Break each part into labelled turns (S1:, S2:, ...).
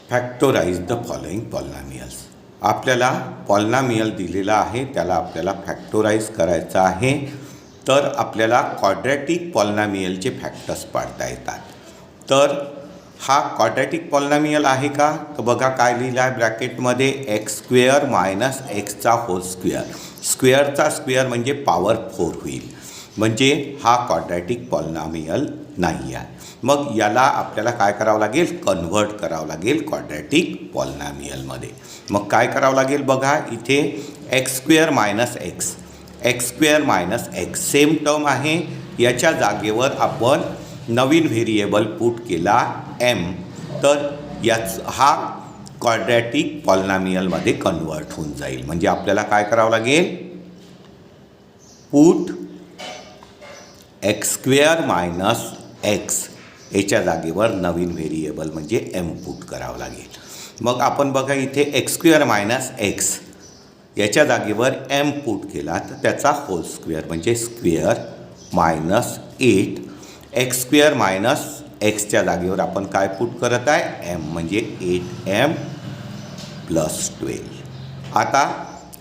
S1: फॅक्टोराइज the following polynomials. आपल्याला polynomial दिलेला आहे, त्याला आपल्याला फॅक्टोराइज करायचं आहे. तर आपल्याला क्वाड्रॅटिक पॉलिनॉमियलचे फॅक्टर्स पाडता येतात. तर हा क्वाड्रॅटिक पॉलिनॉमियल आहे का? तर बघा काय लिहिलं आहे ब्रॅकेटमध्ये, एक्स स्क्वेअर मायनस एक्सचा होल स्क्वेअर. स्क्वेअरचा स्क्वेअर म्हणजे पॉवर 4 होईल, म्हणजे हा क्वाड्रॅटिक पॉलिनॉमियल नाही आहे. मग याला आपल्याला काय करावं लागेल? कन्व्हर्ट करावं लागेल क्वाड्रॅटिक पॉलिनॉमियलमध्ये. मग काय करावं लागेल बघा, इथे x square minus x, x square minus x same term आहे. याच्या जागेवर आपण नवीन व्हेरिएबल पुट केला एम, तर हा क्वाड्रॅटिक पॉलिनॉमियलमध्ये कन्व्हर्ट होऊन जाईल. म्हणजे आपल्याला काय करावं लागेल? Put x square minus x याच्या जागेवर नवीन व्हेरिएबल म्हणजे एम पुट करावं लागेल. मग आपण बघा इथे एक्स स्क्वेअर मायनस एक्स याच्या जागेवर एम पुट केला तर त्याचा होल स्क्वेअर म्हणजे square minus 8. X square minus एक्सच्या जागेवर आपण काय पुट करत आहे? एम, म्हणजे 8m प्लस 12. आता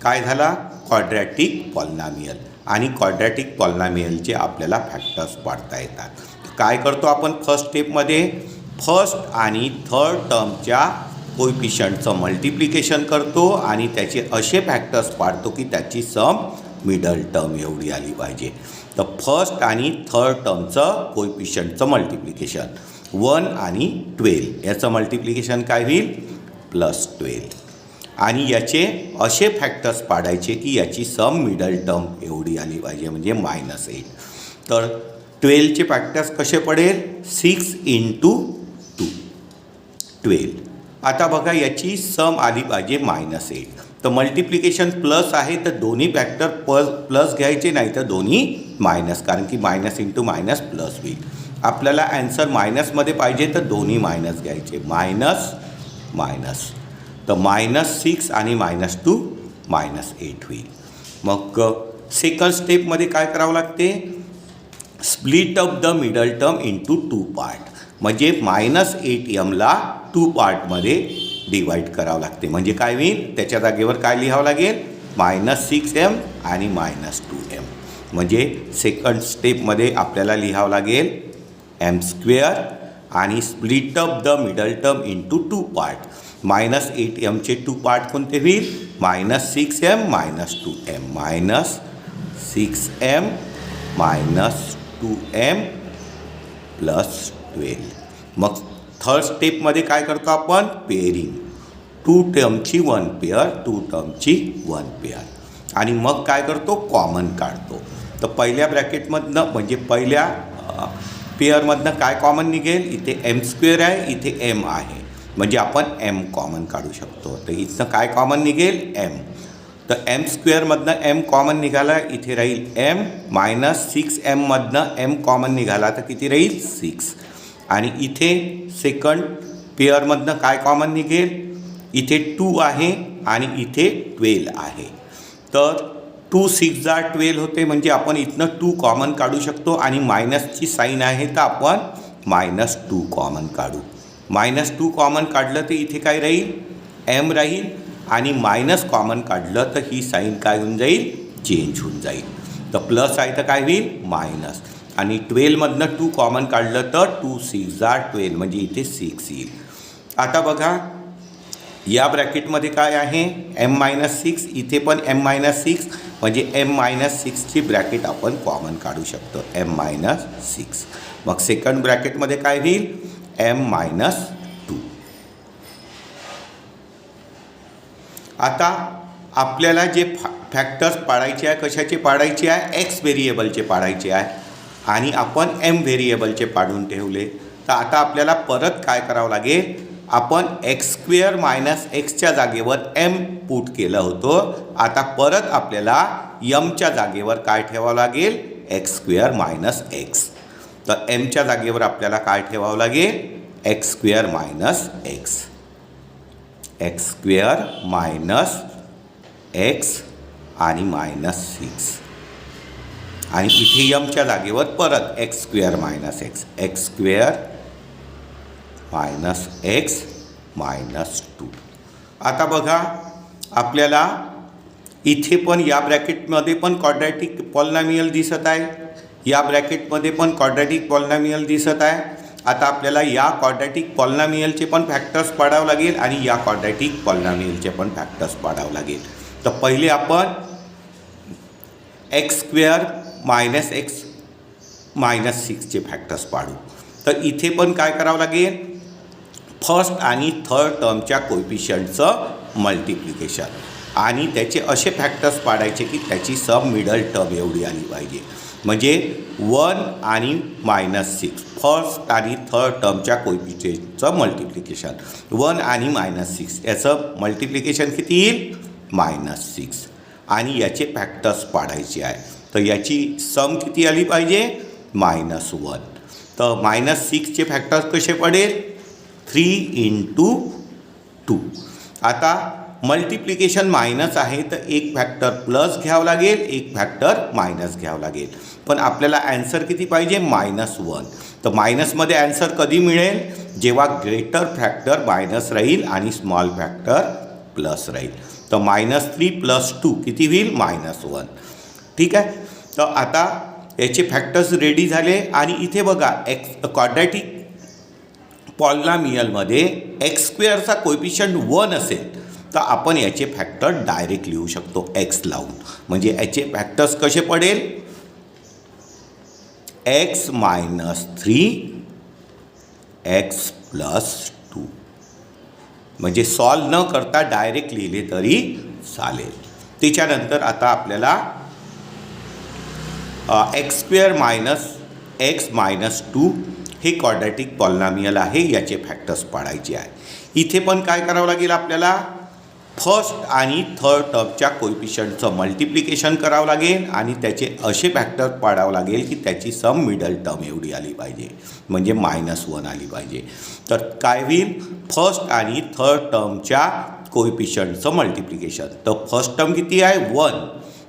S1: काय झाला? Quadratic polynomial. आणि क्वाड्रॅटिक पॉलिनॉमियलचे आपल्याला फॅक्टर्स पाडता येतात. काय करतो आपण फर्स्ट स्टेपमध्ये? फर्स्ट आणि थर्ड टर्मच्या कोएफिशियंटचं मल्टिप्लिकेशन करतो आणि त्याचे असे फॅक्टर्स पाडतो की त्याची सम मिडल टर्म एवढी आली पाहिजे. तर फर्स्ट आणि थर्ड टर्मचं कोएफिशियंटचं मल्टिप्लिकेशन 1 आणि 12 याचं मल्टिप्लिकेशन काय होईल? प्लस 12. आणि याचे असे फॅक्टर्स पाडायचे की याची सम मिडल टर्म एवढी आली पाहिजे, म्हणजे मायनस 8. तर 12चे फॅक्टर्स कसे पडेल? 6 × 2 12. आता बघा याची सम आली पाहिजे मायनस 8. तर मल्टिप्लिकेशन प्लस आहे तर दोन्ही फॅक्टर प्लस घ्यायचे, नाही तर दोन्ही मायनस, कारण की मायनस इंटू मायनस प्लस होईल. आपल्याला ॲन्सर मायनसमध्ये पाहिजे तर दोन्ही मायनस घ्यायचे, मायनस मायनस. तर -6 आणि -2 -8 होईल. मग सेकंड स्टेपमध्ये काय करावं लागते? Split up the middle term into 2 part, म्हणजे -8mला 2 पार्टमध्ये डिवाईड करावं लागते. म्हणजे काय होईल? त्याच्या जागेवर काय लिहावं लागेल? -6m आणि -2m. म्हणजे सेकंड स्टेपमध्ये आपल्याला लिहावं लागेल एम स्क्वेअर आणि split up the middle term into 2 part. -8mचे 2 पार्ट कोणते होईल? -6m -2m, -6m -2m plus 12. मग थर्ड स्टेपमध्ये काय करतो आपण? पेअरिंग. 2 टर्मची 1 pair, 2 टर्मची 1 pair. आणि मग काय करतो? कॉमन काढतो. तर पहिल्या ब्रॅकेटमधनं म्हणजे पहिल्या पेअरमधनं काय कॉमन निघेल? इथे एम स्क्वेअर आहे, इथे एम आहे, म्हणजे आपण एम कॉमन काढू शकतो. तर इथनं काय कॉमन निघेल? एम. तर एम स्क्वेअरमधनं एम कॉमन निघाला, इथे राहील एम. -6mमधनं एम कॉमन निघाला तर किती राहील? 6. आणि इथे सेकंड पेअरमधनं काय कॉमन निघेल? इथे 2 आहे आणि इथे 12 आहे. तर 2 6 जा 12 होते, म्हणजे आपण इथनं 2 कॉमन काढू शकतो. आणि मायनसची साईन आहे तर आपण -2 कॉमन काढू. -2 कॉमन काढलं तर इथे काय राहील? एम राहील. आणि मायनस कॉमन काढलं तर ही साईन काय होऊन जाईल? चेंज होऊन जाईल. तर प्लस आहे तर काय होईल? मायनस. आणि 12मधनं 2 कॉमन काढलं तर 2 6 जा 12, म्हणजे इथे 6 येईल. आता बघा या ब्रॅकेटमध्ये काय आहे? m-6. इथे पण m-6, म्हणजे m-6ची ब्रॅकेट आपण कॉमन काढू शकतो, m-6. मग सेकंड ब्रॅकेटमध्ये काय होईल? m-2. आता आपल्याला जे फॅक्टर्स पाडायचे आहे, कशाचे पाडायचे आहे? एक्स व्हेरिएबलचे पाडायचे आहे. आणि आपण एम व्हेरिएबलचे पाडून ठेवले. तर आता आपल्याला परत काय करावं लागेल? आपण एक्स स्क्वेअर मायनस एक्सच्या जागेवर एम पुट केलं होतं. आता परत आपल्याला यमच्या जागेवर काय ठेवावं लागेल? X square minus x. तर एमच्या जागेवर आपल्याला काय ठेवावं लागेल? X square minus x, x square minus x आणि -6. आणि इथे यमच्या जागेवर परत x square minus x, x square minus x -2. आता बघा आपल्याला इथे पण या ब्रॅकेटमध्ये पण क्वाड्रॅटिक पॉलिनॉमियल दिसत आहे, या ब्रॅकेटमध्ये पण क्वाड्रॅटिक पॉलिनॉमियल दिसत आहे. आता आपल्याला या क्वाड्रॅटिक पॉलिनॉमियलचे पण फॅक्टर्स पाडावं लागेल आणि या क्वाड्रॅटिक पॉलिनॉमियलचे पण फॅक्टर्स पाडावं लागेल. तर पहिले आपण x² - x - 6चे फॅक्टर्स पाडू. तर इथे पण काय करावं लागेल, फर्स्ट आणि थर्ड टर्मच्या कोएफिशियंटचं मल्टिप्लिकेशन आणि त्याचे असे फॅक्टर्स पाडायचे की त्याची सब मिडल टर्म एवढी आली पाहिजे. म्हणजे 1 आणि -6 फर्स्ट आणि थर्ड टर्मच्या कोएफिशियंटचं मल्टिप्लिकेशन 1 आणि -6 याचं मल्टिप्लिकेशन किती येईल -6 आणि याचे फॅक्टर्स पाडायचे आहे. तर याची सम किती आली पाहिजे -1. तर -6चे फॅक्टर्स कसे पडेल 3 × 2. आता मल्टिप्लिकेशन मायनस आहे तर एक फॅक्टर प्लस घ्यावं लागेल, एक फॅक्टर मायनस घ्यावं लागेल. पण आपल्याला ॲन्सर किती पाहिजे -1. तर मायनसमध्ये ॲन्सर कधी मिळेल जेव्हा ग्रेटर फॅक्टर मायनस राहील आणि स्मॉल फॅक्टर प्लस राहील. तर -3 + 2 किती होईल -1. ठीक आहे. तर आता याचे फॅक्टर्स रेडी झाले आणि इथे बघा क्वाड्रॅटिक पॉलिनॉमियलमध्ये x² कोएफिशियंट 1 असेल तर आपण याचे फॅक्टर डायरेक्ट लिहू शकतो x लावून. म्हणजे याचे फॅक्टर्स कसे पडेल x - 3 x + 2. म्हणजे सॉल्व न करता डायरेक्ट लिहिले तरी चालेल. त्याच्यानंतर आता आपल्याला x² - x - 2 हे क्वाड्रॅटिक पॉलिनॉमियल आहे, याचे फॅक्टर्स पाडायचे आहे. इथे पण काय करावं लागेल आपल्याला फर्स्ट आणि थर्ड टर्मच्या कोएफिशियंटचं मल्टिप्लिकेशन करावं लागेल आणि त्याचे असे फॅक्टर पाडावं लागेल की त्याची सम मिडल टर्म एवढी आली पाहिजे म्हणजे -1 आली पाहिजे. तर काय होईल फर्स्ट आणि थर्ड टर्मच्या कोएफिशियंटचं मल्टिप्लिकेशन. तर फर्स्ट टर्म किती आहे 1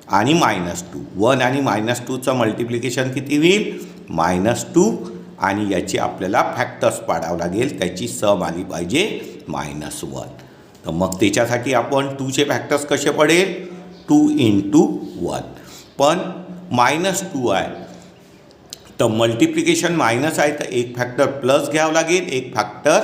S1: आणि -2. 1 आणि -2चं मल्टिप्लिकेशन किती होईल -2 आणि याची आपल्याला फॅक्टर्स पाडावं लागेल, त्याची सम आली पाहिजे -1. तर मग त्याच्यासाठी आपण 2चे फॅक्टर्स कसे पडेल 2 × 1. पण -2 आहे तर मल्टिप्लिकेशन मायनस आहे तर एक फॅक्टर प्लस घ्यावं लागेल, एक फॅक्टर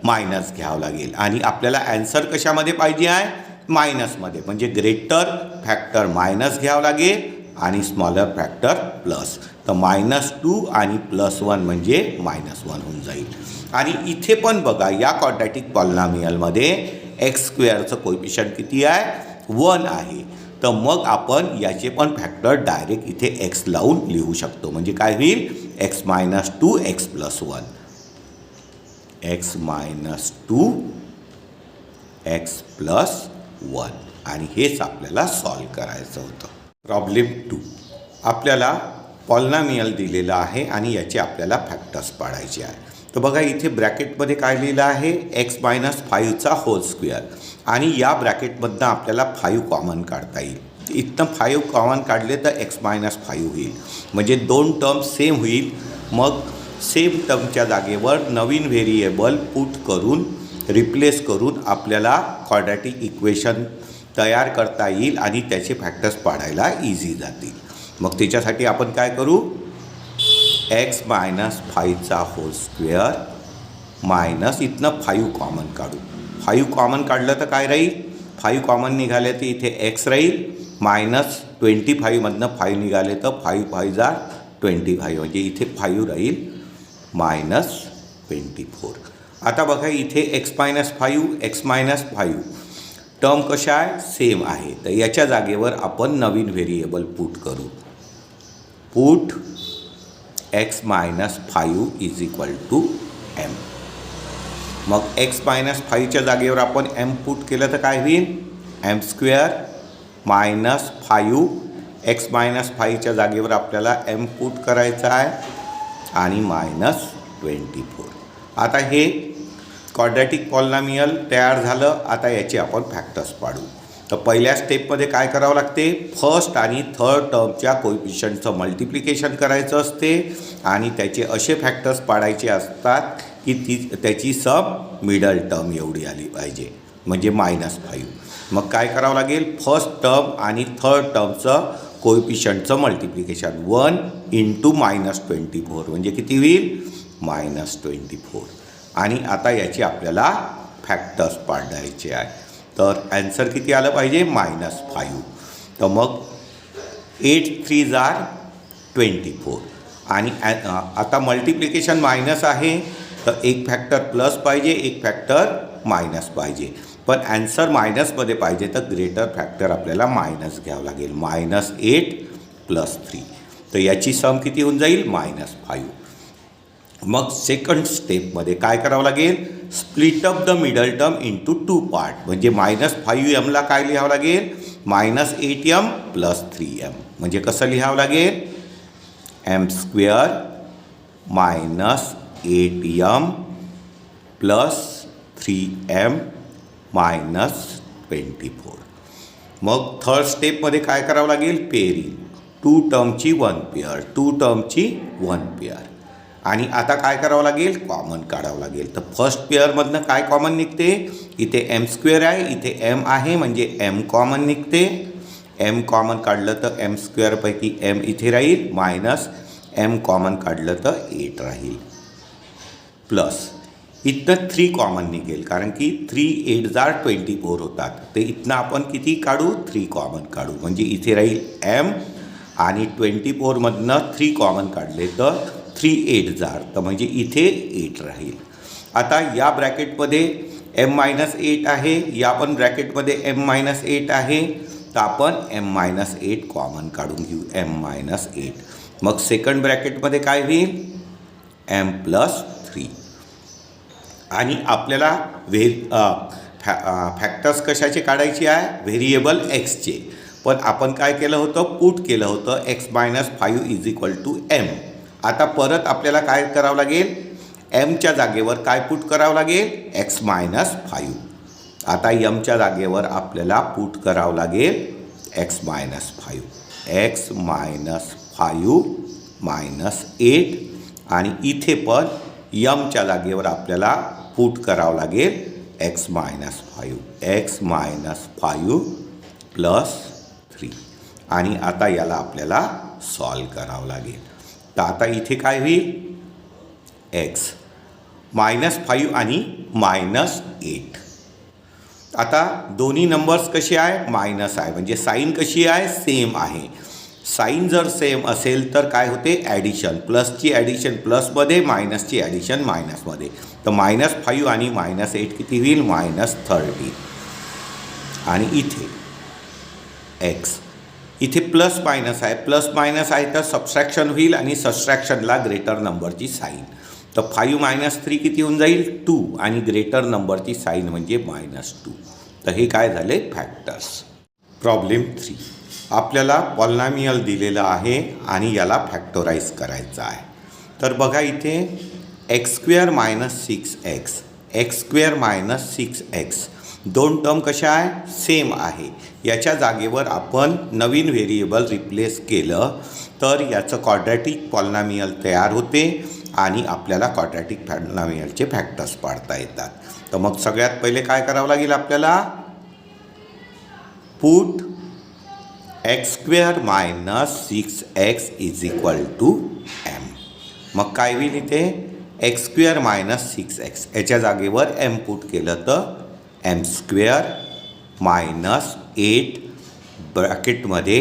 S1: मायनस घ्यावं लागेल आणि आपल्याला ॲन्सर कशामध्ये पाहिजे आहे मायनसमध्ये. म्हणजे ग्रेटर फॅक्टर मायनस घ्यावं लागेल आणि स्मॉलर फॅक्टर प्लस. तर -2 आणि +1 म्हणजे -1 होऊन जाईल. आणि इथे पण बघा या क्वाड्रॅटिक पॉलिनॉमियलमध्ये x² कोएफिशियंट किती आहे 1 आहे. तर मग आपण याचे पण फॅक्टर डायरेक्ट इथे x लावून लिहू शकतो. म्हणजे काय होईल x - 2 x + 1 x - 2 x + 1 आणि हेच आपल्याला सॉल्व करायचं होतं. प्रॉब्लेम 2 आपल्याला पॉलिनॉमियल दिलेला आहे आणि याचे आपल्याला फॅक्टर्स पाडायचे आहे. तर बघा इथे ब्रॅकेटमध्ये काय लिहिलं आहे x - 5चा होल स्क्वेअर आणि या ब्रॅकेटमधनं आपल्याला 5 कॉमन काढता येईल. इथनं 5 कॉमन काढले तर x - 5 होईल म्हणजे 2 टर्म सेम होईल. मग सेम टर्मच्या जागेवर नवीन व्हेरिएबल पुट करून रिप्लेस करून आपल्याला क्वाड्रॅटिक इक्वेशन तयार करता येईल आणि त्याचे फॅक्टर्स पाडायला इझी जातील. मग त्याच्यासाठी आपण काय करू x - 5चा होल स्क्वेअर मायनस इथनं 5 कॉमन काढू. 5 कॉमन काढलं तर काय राहील 5 कॉमन निघाले तर इथे x राहील -25मधनं 5 निघाले तर 5 × 5 = 25 म्हणजे इथे 5 राहील -24. आता बघा इथे x - 5 x - 5 टर्म कशा आहे सेम आहे. तर याच्या जागेवर आपण नवीन व्हेरिएबल पुट करू. Put x - 5 = m. मग x - 5च्या जागेवर आपण m पुट केलं तर काय होईल m² - 5 x - 5च्या जागेवर आपल्याला m पुट करायचं आहे आणि -24. आता हे क्वाड्रॅटिक पॉलिनॉमियल तयार झालं. आता याचे आपण फॅक्टर्स पाडू. तर पहिल्या स्टेपमध्ये काय करावं लागते फर्स्ट आणि थर्ड टर्मच्या कोएफिशियंटचं मल्टिप्लिकेशन करायचं असते आणि त्याचे असे फॅक्टर्स पाडायचे असतात की त्याची सम मिडल टर्म एवढी आली पाहिजे, म्हणजे -5. मग काय करावं लागेल, फर्स्ट टर्म आणि थर्ड टर्मचं कोएफिशियंटचं मल्टिप्लिकेशन 1 × -24 म्हणजे किती होईल, -24. आणि आता याची आपल्याला फॅक्टर्स पाडायचे आहे. तर ॲन्सर किती आलं पाहिजे, -5. तर मग 8 3 जार 24. आणि आता मल्टिप्लिकेशन मायनस आहे, तर एक फॅक्टर प्लस पाहिजे, एक फॅक्टर मायनस पाहिजे. पण ॲन्सर मायनसमध्ये पाहिजे तर ग्रेटर फॅक्टर आपल्याला मायनस घ्यावं लागेल. -8 + 3. तर याची सम किती होऊन जाईल, -5. मग सेकंड स्टेपमध्ये काय करावं लागेल, split up the middle term into 2 part. म्हणजे -5m काय लिहावं लागेल, -8m + 3m. म्हणजे कसं लिहावं लागेल, m² - 8m + 3m - 24. मग थर्ड स्टेपमध्ये काय करावं लागेल, पेअरिंग. 2 टर्मची 1 pair, 2 टर्मची 1 pair. आणि आता काय करावं लागेल, कॉमन काढावं लागेल. तर फर्स्ट पेअरमधनं काय कॉमन निघते, इथे m² आहे, इथे m आहे, म्हणजे m कॉमन निघते. m कॉमन काढलं तर m² पैकी m इथे राहील, मायनस m कॉमन काढलं तर 8 राहील, प्लस इथनं 3 कॉमन निघेल, कारण की 3 8 जार 24 होतात. तर इथनं आपण किती काढू, 3 कॉमन काढू. म्हणजे इथे राहील m आणि 24मधनं 3 कॉमन काढले तर 3 8 जार, तर म्हणजे इथे 8 राहील. आता या ब्रॅकेटमध्ये m-8 आहे, या पण ब्रॅकेटमध्ये m-8 आहे, तर आपण m-8 कॉमन काढून घेऊ, m-8. मग सेकंड ब्रॅकेटमध्ये काय होईल, m + 3. आणि आपल्याला फॅक्टर्स कशाचे काढायचे आहे, व्हेरिएबल एक्सचे. पण आपण काय केलं होतं, पुट केलं होतं x-5 = m. आता परत आपल्याला काय करावं लागेल, mच्या जागेवर काय पुट करावं लागेल, x-5. आता mच्या जागेवर आपल्याला पुट करावं लागेल x-5. x-5 - 8. आणि इथे पण mच्या जागेवर आपल्याला पुट करावं लागेल x-5. x-5 + 3. आणि आता याला आपल्याला सॉल्व करावं लागेल. तर आता इथे काय होईल, x -5 आणि -8. आता दोन्ही नंबर्स कसे आहे, मायनस आहे, म्हणजे साईन कशी आहे, सेम आहे. साईन जर सेम असेल तर काय होते, ॲडिशन. प्लसची ॲडिशन प्लसमध्ये, मायनसची ॲडिशन मायनसमध्ये. तर -5 आणि -8 किती होईल, -30. आणि इथे x इथे प्लस मायनस आहे, प्लस मायनस आहे तर सबस्ट्रॅक्शन होईल, आणि सबस्ट्रॅक्शनला ग्रेटर नंबरची साईन. तर 5 - 3 किती होऊन जाईल, 2. आणि ग्रेटर नंबरची साईन म्हणजे -2. तर हे काय झाले, फॅक्टर्स. प्रॉब्लेम 3. आपल्याला पॉलिनॉमियल दिलेलं आहे आणि याला फॅक्टोराईज करायचं आहे. तर बघा इथे x² - 6x, x² - 6x, दोन टर्म कशा आहे, सेम आहे. याच्या जागेवर आपण नवीन व्हेरिएबल रिप्लेस केलं तर याचं क्वाड्रॅटिक पॉलिनॉमियल तयार होते आणि आपल्याला क्वाड्रॅटिक पॉलिनॉमियलचे फॅक्टर्स पाडता येतात. तर मग सगळ्यात पहिले काय करावं लागेल आपल्याला, पुट x² - 6x = m. मग काय होईल इथे, x² - 6x, याच्या जागेवर m पुट केलं तर m² - 8 ब्रॅकेटमध्ये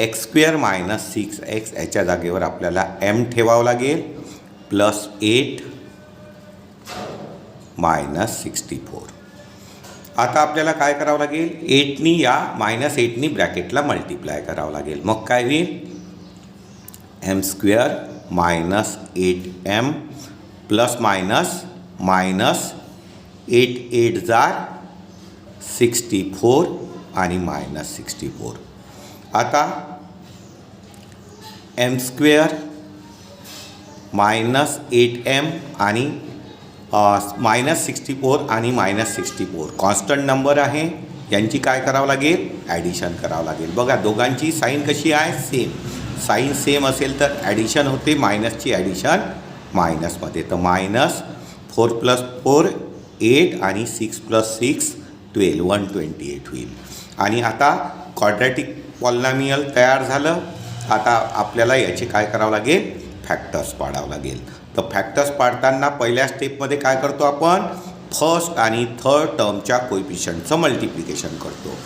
S1: x² - 6x, याच्या जागेवर आपल्याला m ठेवावं लागेल, +8 - 64. आता आपल्याला काय करावं लागेल, 8नी या -8नी ब्रॅकेटला मल्टिप्लाय करावं लागेल. मग काय होईल, m² - 8m ± -8 8 जार 64 आणि -64. आता m² - 8m आणि -64 आणि -64 कॉन्स्टंट नंबर आहे, यांची काय करावं लागेल, ॲडिशन करावं लागेल. बघा दोघांची साईन कशी आहे, सेम. साईन सेम असेल तर ॲडिशन होते, मायनसची ॲडिशन मायनसमध्ये. तर 4 + 4 8 आणि 6 + 6 12 128 होईल. आणि आता क्वाड्रॅटिक पॉलिनॉमियल तयार झालं. आता आपल्याला याचे काय करावं लागेल, फॅक्टर्स पाडावं लागेल. तर फॅक्टर्स पाडताना पहिल्या स्टेपमध्ये काय करतो आपण, फर्स्ट आणि थर्ड टर्मच्या कोएफिशियंटचं मल्टिप्लिकेशन करतो.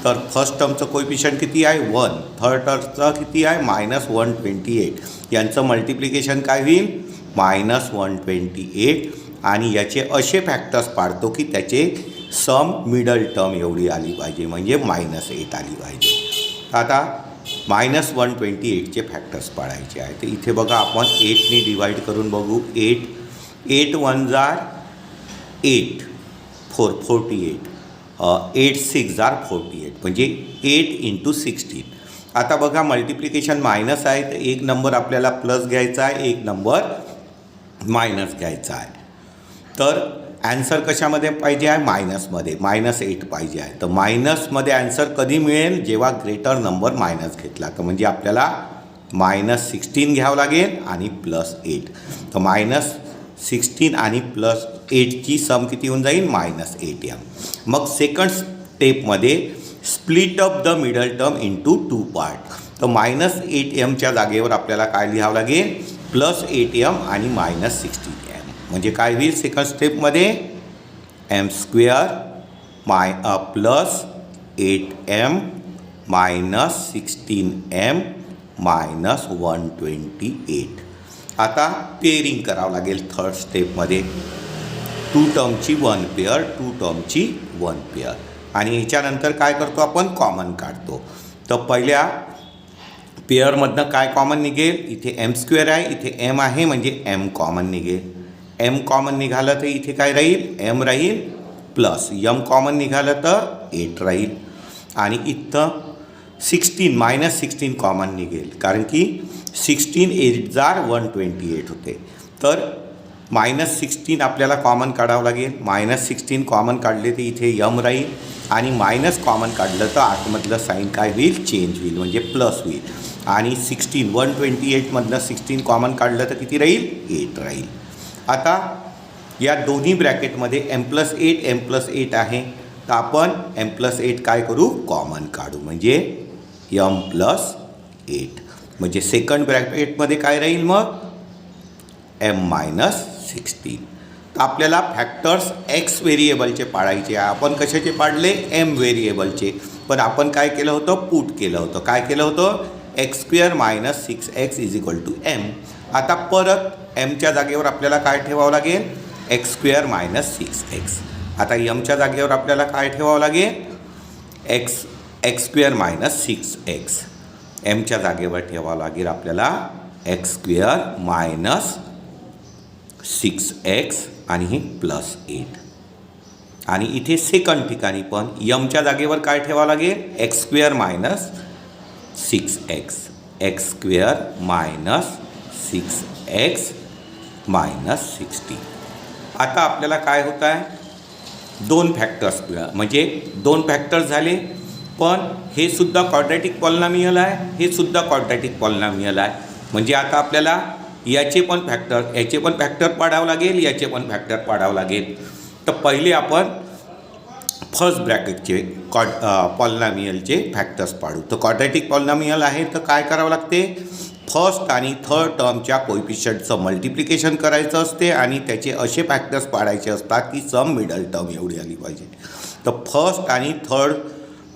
S1: तर फर्स्ट टर्मचं कोएफिशियंट किती आहे 1, थर्ड टर्मचं किती आहे -128. यांचं मल्टिप्लिकेशन काय होईल -128. आणि याचे असे फॅक्टर्स पाडतो की त्याचे सम मिडल टर्म एवढी आली पाहिजे, म्हणजे -8 आली पाहिजे. आता -128चे फॅक्टर्स पाडायचे आहे. तर इथे बघा आपण 8ने डिवाईड करून बघू. 8 1 जार 8 4 48 8 6 जार 48 म्हणजे 8 × 16. आता बघा मल्टिप्लिकेशन मायनस आहे तर एक नंबर आपल्याला प्लस घ्यायचा आहे, एक नंबर मायनस घ्यायचा आहे. तर ॲन्सर कशामध्ये पाहिजे आहे, मायनसमध्ये, -8 पाहिजे आहे. तर मायनसमध्ये ॲन्सर कधी मिळेल, जेव्हा ग्रेटर नंबर मायनस घेतला. तर म्हणजे आपल्याला -16 घ्यावं लागेल आणि +8. तर -16 आणि +8ची सम किती होऊन जाईल -8m. मग सेकंड स्टेपमध्ये split up the middle term into 2 part. तर -8mच्या जागेवर आपल्याला काय लिहावं लागेल, +8m आणि -16m. म्हणजे काय होईल सेकंड स्टेपमध्ये m² +8m -16m -128. आता पेअरिंग करावं लागेल थर्ड स्टेपमध्ये. 2 टर्मची 1 पेअर, 2 टर्मची 1 पेअर. आणि याच्यानंतर काय करतो आपण, कॉमन काढतो. तर पहिल्या पेअरमधनं काय कॉमन निघेल, इथे m² आहे, इथे m आहे म्हणजे m कॉमन निघेल. m कॉमन निघालं तर इथे काय राहील, m राहील प्लस m कॉमन निघालं तर 8 राहील. आणि इथं -16 कॉमन निघेल, कारण की 16 8 जार 128 होते. तर -16 आपल्याला कॉमन काढावं लागेल. -16 कॉमन काढले तर इथे m राहील आणि मायनस कॉमन काढलं तर आतमधलं साईन काय होईल, चेंज होईल म्हणजे प्लस होईल. आणि 128मधनं 16 कॉमन काढलं तर किती राहील, 8 राहील. आता या दोन्ही ब्रॅकेटमध्ये m+8 m+8 आहे. तर आपण m+8 काय करू, कॉमन काढू म्हणजे m+8. म्हणजे सेकंड ब्रॅकेटमध्ये काय राहील मग m-16. तर आपल्याला फॅक्टर्स x व्हेरिएबलचे पाडायचे आहे. आपण कशाचे पाडले, m व्हेरिएबलचे. पण आपण काय केलं होतं, पुट केलं होतं. काय केलं होतं, x² - 6x = m. आता परत mच्या जागेवर आपल्याला काय ठेवावं लागेल, x² - 6x. आता mच्या जागेवर आपल्याला काय ठेवावं लागेल, x² - 6x. mच्या जागेवर ठेवावं लागेल आपल्याला x² - 6x आणि हे +8. आणि इथे सेकंड ठिकाणी पण mच्या जागेवर काय ठेवावं लागेल, x² - 6x. x² - 6x -16. आता आपल्याला काय होत आहे, 2 फॅक्टर्स म्हणजे 2 फॅक्टर्स झाले. पण हे सुद्धा क्वाड्रॅटिक पॉलिनॉमियल आहे, हे सुद्धा क्वाड्रॅटिक पॉलिनॉमियल आहे. म्हणजे आता आपल्याला याचे पण फॅक्टर पाडावं लागेल, याचे पण फॅक्टर पाडावं लागेल. तर पहिले आपण फर्स्ट ब्रॅकेटचे पॉलिनॉमियलचे फॅक्टर्स पाडू. तर क्वाड्रॅटिक पॉलिनॉमियल आहे तर काय करावं लागते, फर्स्ट आणि थर्ड टर्मच्या कोएफिशियंटचं मल्टिप्लिकेशन करायचं असते आणि त्याचे असे फॅक्टर्स पाडायचे असतात की सम मिडल टर्म एवढी आली पाहिजे. तर फर्स्ट आणि थर्ड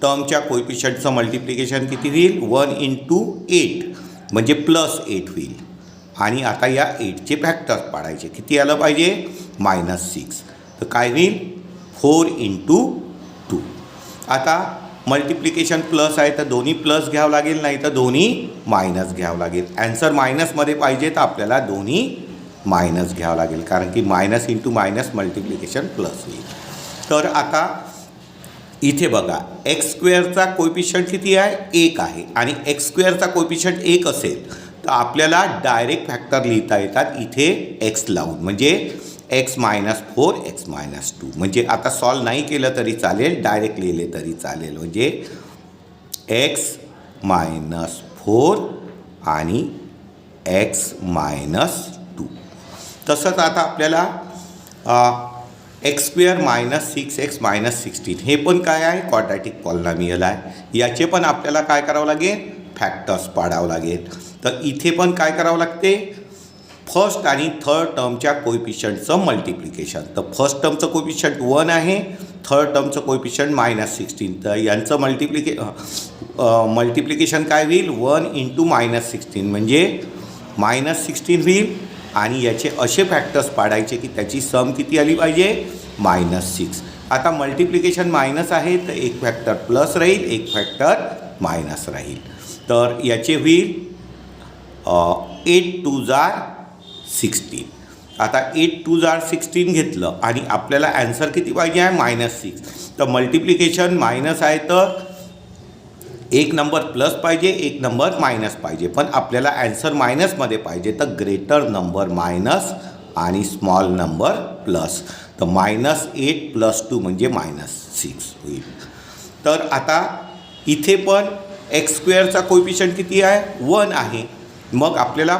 S1: टर्मच्या कोएफिशियंटचं मल्टिप्लिकेशन किती होईल, 1 × 8 म्हणजे +8 होईल. आणि आता या 8चे फॅक्टर्स पाडायचे, किती आलं पाहिजे, -6. तर काय होईल, 4 × 2. आता मल्टिप्लिकेशन प्लस आहे तर दोन्ही प्लस घ्यावं लागेल, नाही तर दोन्ही मायनस घ्यावं लागेल. ॲन्सर मायनसमध्ये पाहिजे तर आपल्याला दोन्ही मायनस घ्यावं लागेल, कारण की -× मल्टिप्लिकेशन प्लस होईल. तर आता इथे बघा x² कोएफिशियंट किती आहे, 1 आहे. आणि x² कोएफिशियंट 1 असेल तर आपल्याला डायरेक्ट फॅक्टर लिहिता येतात इथे x लावून, म्हणजे x - 4 x - 2. म्हणजे आता सॉल्व नाही केलं तरी चालेल, डायरेक्ट लिहिले तरी चालेल. म्हणजे x - 4 आणि x - 2. तसंच आता आपल्याला x square minus 6x minus 16 हे पण काय आहे, क्वाड्रॅटिक पॉलिनॉमियल आहे. याचे पण आपल्याला काय करावं लागेल, फॅक्टर्स पाडावं लागेल. तर इथे पण काय करावं लागते, फर्स्ट आणि थर्ड टर्मच्या कोएफिशियंटचं मल्टिप्लिकेशन. तर फर्स्ट टर्मचं कोएफिशियंट 1 आहे, थर्ड टर्मचं कोएफिशियंट -16. तर यांचं मल्टिप्लिकेशन काय होईल, 1 इंटू -16 म्हणजे -16 होईल. आणि याचे असे फॅक्टर्स पाडायचे की त्याची सम किती आली पाहिजे, -6. आता मल्टिप्लिकेशन मायनस आहे तर एक फॅक्टर प्लस राहील, एक फॅक्टर मायनस राहील. तर याचे होईल 8 2 जार 16. आता 8 2 जार 16 घेतलं आणि आपल्याला ॲन्सर किती पाहिजे आहे, -6. तर मल्टिप्लिकेशन मायनस आहे तर एक नंबर प्लस पाहिजे, एक नंबर मायनस पाहिजे. पण आपल्याला ॲन्सर मायनसमध्ये पाहिजे तर ग्रेटर नंबर मायनस आणि स्मॉल नंबर प्लस. तर -8 + 2 म्हणजे -6 होईल. तर आता इथे पण एक्स स्क्वेअरचा कोएफिशियंट किती आहे, 1 आहे. मग आपल्याला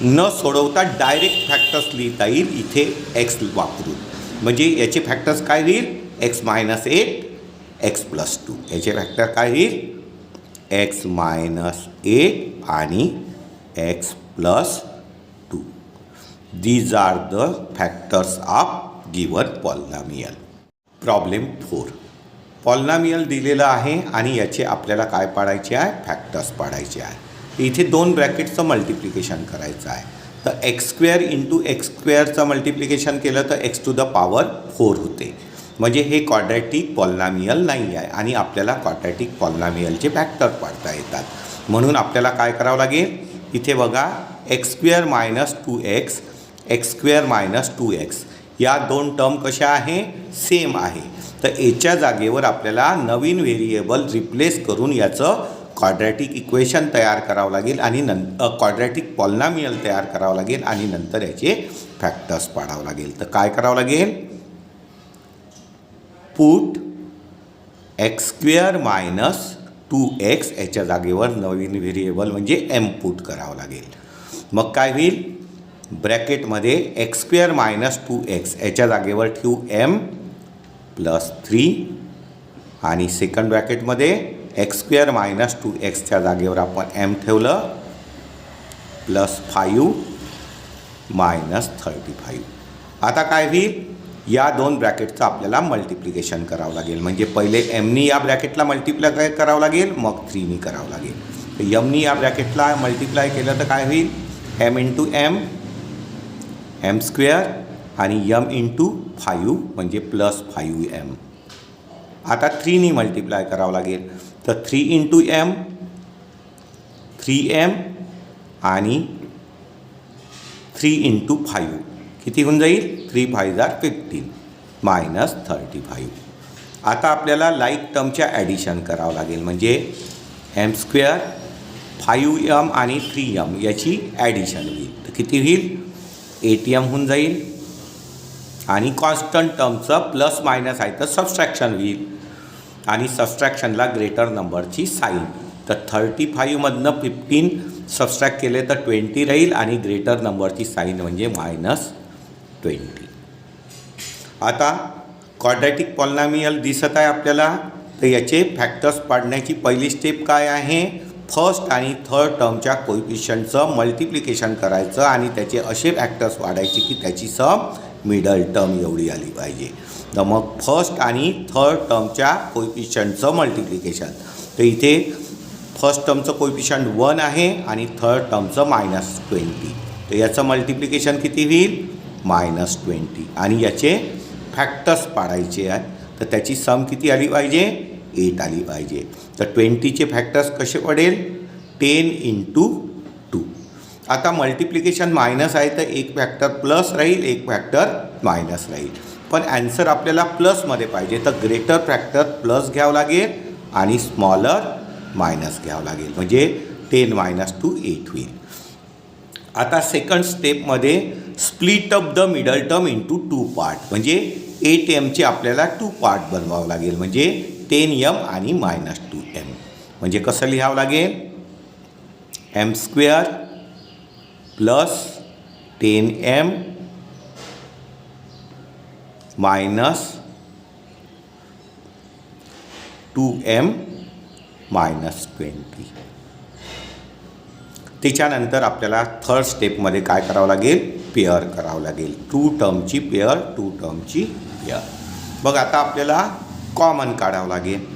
S1: न सोडवता डायरेक्ट फॅक्टर्स लिहिता येईल इथे एक्स वापरून. म्हणजे याचे फॅक्टर्स काय होईल, x - 8 x + 2. याचे फॅक्टर काय होईल, x - 8 आणि x + 2. These are the factors of given polynomial. Problem 4. Polynomial दिलेलं आहे आणि याचे आपल्याला काय पाडायचे आहे, फॅक्टर्स पाडायचे आहे. इथे 2 ब्रॅकेटचं मल्टिप्लिकेशन करायचं आहे. तर एक्स स्क्वेअर इंटू एक्स स्क्वेअरचं मल्टिप्लिकेशन केलं तर x⁴ होते. म्हणजे हे क्वाड्रॅटिक पॉलिनॉमियल नाही आहे आणि आपल्याला क्वाड्रॅटिक पॉलिनॉमियलचे फॅक्टर पाडता येतात. म्हणून आपल्याला काय करावं लागेल, इथे बघा x square minus 2x, x square minus 2x या 2 टर्म कशा आहे, सेम आहे. तर याच्या जागेवर आपल्याला नवीन व्हेरिएबल रिप्लेस करून याचं क्वाड्रॅटिक इक्वेशन तयार करावं लागेल आणि क्वाड्रॅटिक पॉलिनॉमियल तयार करावं लागेल आणि नंतर याचे फॅक्टर्स पाडावं लागेल. तर काय करावं लागेल, put x square minus 2x याच्या जागेवर नवीन व्हेरिएबल म्हणजे m पुट करावं लागेल. मग काय होईल, ब्रॅकेटमध्ये एक्स स्क्वेअर मायनस 2x याच्या जागेवर ठेवू m + 3 आणि सेकंड ब्रॅकेटमध्ये एक्स स्क्वेअर मायनस 2xच्या जागेवर आपण m ठेवलं +5 - 35. आता काय होईल, या 2 ब्रॅकेटचं आपल्याला मल्टिप्लिकेशन करावं लागेल. म्हणजे पहिले mनी या ब्रॅकेटला मल्टिप्लाय करावं लागेल, मग 3नी करावं लागेल. तर mनी या ब्रॅकेटला मल्टिप्लाय केलं तर काय होईल, m × m m स्क्वेअर आणि m × 5 म्हणजे +5m. आता 3नी मल्टिप्लाय करावं लागेल. तर 3 × m 3m आणि 3 × 5 किती होऊन जाईल, 3 × 5 = 15 - 35. आता आपल्याला लाईक टर्मच्या ॲडिशन करावं लागेल. म्हणजे m स्क्वेअर 5m आणि 3m याची ॲडिशन होईल. तर किती होईल, 8m होऊन जाईल. आणि कॉन्स्टंट टर्मचं प्लस मायनस आहे तर सबस्ट्रॅक्शन होईल आणि सबस्ट्रॅक्शनला ग्रेटर नंबरची साईन. तर 35मधनं 15 सबस्ट्रॅक्ट केले तर 20 राहील आणि ग्रेटर नंबरची साईन म्हणजे -20. आता क्वाड्रॅटिक पॉलिनॉमियल दिसत आहे आपल्याला. तर याचे फॅक्टर्स पाडण्याची पहिली स्टेप काय आहे, फर्स्ट आणि थर्ड टर्मच्या कोएफिशियंटचं मल्टिप्लिकेशन करायचं आणि त्याचे असे फॅक्टर्स वाढायचे की त्याची सम मिडल टर्म एवढी आली पाहिजे. तर मग फर्स्ट आणि थर्ड टर्मच्या कोएफिशियंटचं मल्टिप्लिकेशन. तर इथे फर्स्ट टर्मचं कोएफिशियंट 1 आहे आणि थर्ड टर्मचं -20. तर याचं मल्टिप्लिकेशन किती होईल, -20 आणि याचे फॅक्टर्स पाडायचे आहेत. तर त्याची सम किती आली पाहिजे, 8 आली पाहिजे. तर 20चे फॅक्टर्स कसे पडेल, 10 × 2. आता मल्टिप्लिकेशन मायनस आहे तर एक फॅक्टर प्लस राहील, एक फॅक्टर मायनस राहील. पण ॲन्सर आपल्याला प्लसमध्ये पाहिजे तर ग्रेटर फॅक्टर प्लस घ्यावं लागेल आणि स्मॉलर मायनस घ्यावं लागेल. म्हणजे 10 - 2 8 होईल. आता सेकंड स्टेपमध्ये split up the middle term into 2 part. म्हणजे 8mचे आपल्याला 2 पार्ट बनवावं लागेल. म्हणजे 10m आणि -2m. म्हणजे कसं लिहावं लागेल, m square + 10m minus 2m minus 20. त्याच्यानंतर आपल्याला थर्ड स्टेपमध्ये काय करावं लागेल, पेअर करावं लागेल. 2 टर्मची पेअर, 2 टर्मची पेअर. बघ आता आपल्याला कॉमन काढावं लागेल.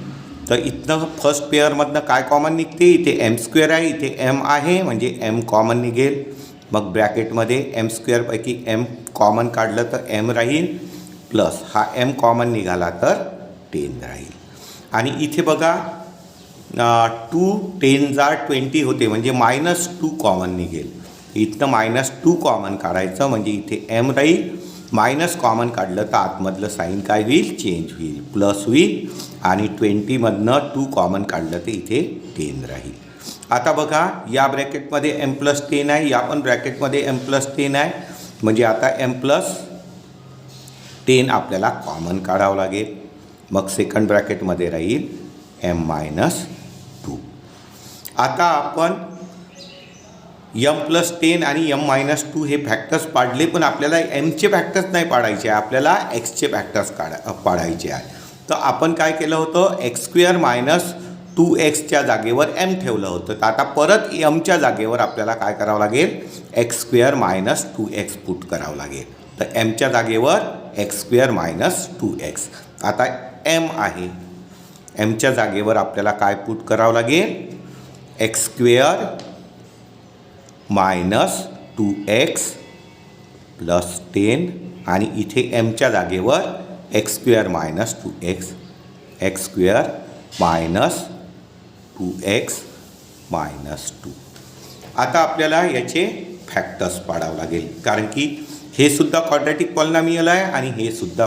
S1: तर इथनं फर्स्ट पेअरमधनं काय कॉमन निघते, इथे m² आहे, इथे m आहे, म्हणजे m कॉमन निघेल. मग ब्रॅकेटमध्ये m² पैकी m कॉमन काढलं तर m राहील, प्लस हा m कॉमन निघाला तर 10 राहील. आणि इथे बघा 2 10 जा 20 होते, म्हणजे -2 कॉमन निघेल. इथनं -2 कॉमन काढायचं, म्हणजे इथे m राहील. मायनस कॉमन काढलं तर आतमधलं साईन काय होईल, चेंज होईल, प्लस होईल. आणि 20मधनं 2 कॉमन काढलं तर इथे 10 राहील. आता बघा या ब्रॅकेटमध्ये m+10 आहे, या पण ब्रॅकेटमध्ये m+10 आहे, म्हणजे आता m+10 आपल्याला कॉमन काढावं लागेल. मग सेकंड ब्रॅकेटमध्ये राहील m-2. आता आपण m+10 आणि m-2 हे फॅक्टर्स पाडले, पण आपल्याला mचे फॅक्टर्स नाही पाडायचे आहे, आपल्याला xचे फॅक्टर्स पाडायचे आहे. तर आपण काय केलं होतं, x² - 2x जागेवर m ठेवलं होतं. तर आता परत mच्या जागेवर आपल्याला काय करावं लागेल, x² - 2x पुट करावं लागेल. तर mच्या जागेवर x² - 2x. आता m आहे, mच्या जागेवर आपल्याला काय पुट करावं लागेल, x² - 2x + 10. आणि इथे mच्या जागेवर x² - 2x, x² - 2x - 2. आता आपल्याला याचे फॅक्टर्स पाडावं लागेल, कारण की हे सुद्धा क्वाड्रॅटिक पॉलिनॉमियल आहे आणि हे सुद्धा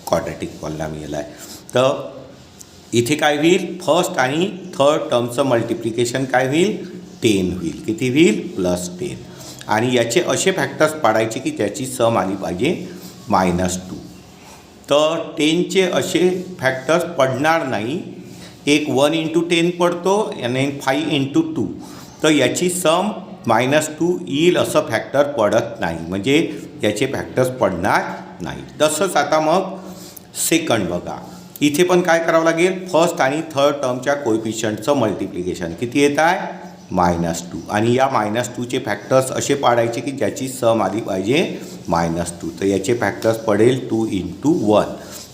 S1: क्वाड्रॅटिक पॉलिनॉमियल आहे. तर इथे काय होईल, फर्स्ट आणि थर्ड टर्मचं मल्टिप्लिकेशन काय होईल, 10 होईल. किती होईल, +10. आणि याचे असे फॅक्टर्स पाडायचे की त्याची सम आली पाहिजे -2. तर 10चे असे फॅक्टर्स पडणार नाही. एक 1 × 10 पडतो आणि 5 × 2. तर याची सम -2 येईल असं फॅक्टर पडत नाही, म्हणजे याचे फॅक्टर्स पडणार नाही. तसंच आता मग सेकंड बघा, इथे पण काय करावं लागेल, फर्स्ट आणि थर्ड टर्मच्या कोएफिशियंटचं मल्टिप्लिकेशन किती येत आहे, -2. आणि या -2चे फॅक्टर्स असे पाडायचे की ज्याची सम आली पाहिजे -2. तर याचे फॅक्टर्स पडेल 2 × 1.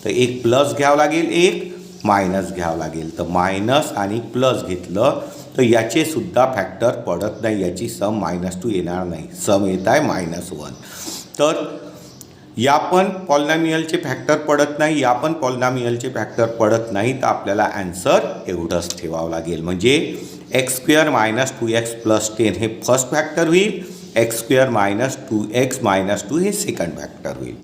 S1: तर एक प्लस घ्यावं लागेल, एक मायनस घ्यावं लागेल. तर मायनस आणि प्लस घेतलं तर याचे सुद्धा फॅक्टर पडत नाही, याची सम -2 येणार नाही, सम येत आहे -1. तर या पण पॉलिनॉमियलचे फॅक्टर पडत नाही, या पण पॉलिनॉमियलचे फॅक्टर पडत नाही. तर आपल्याला ॲन्सर एवढंच ठेवावं लागेल, म्हणजे x² - 2x + 10 हे फर्स्ट फॅक्टर होईल, x² - 2x - 2 हे सेकंड फॅक्टर होईल.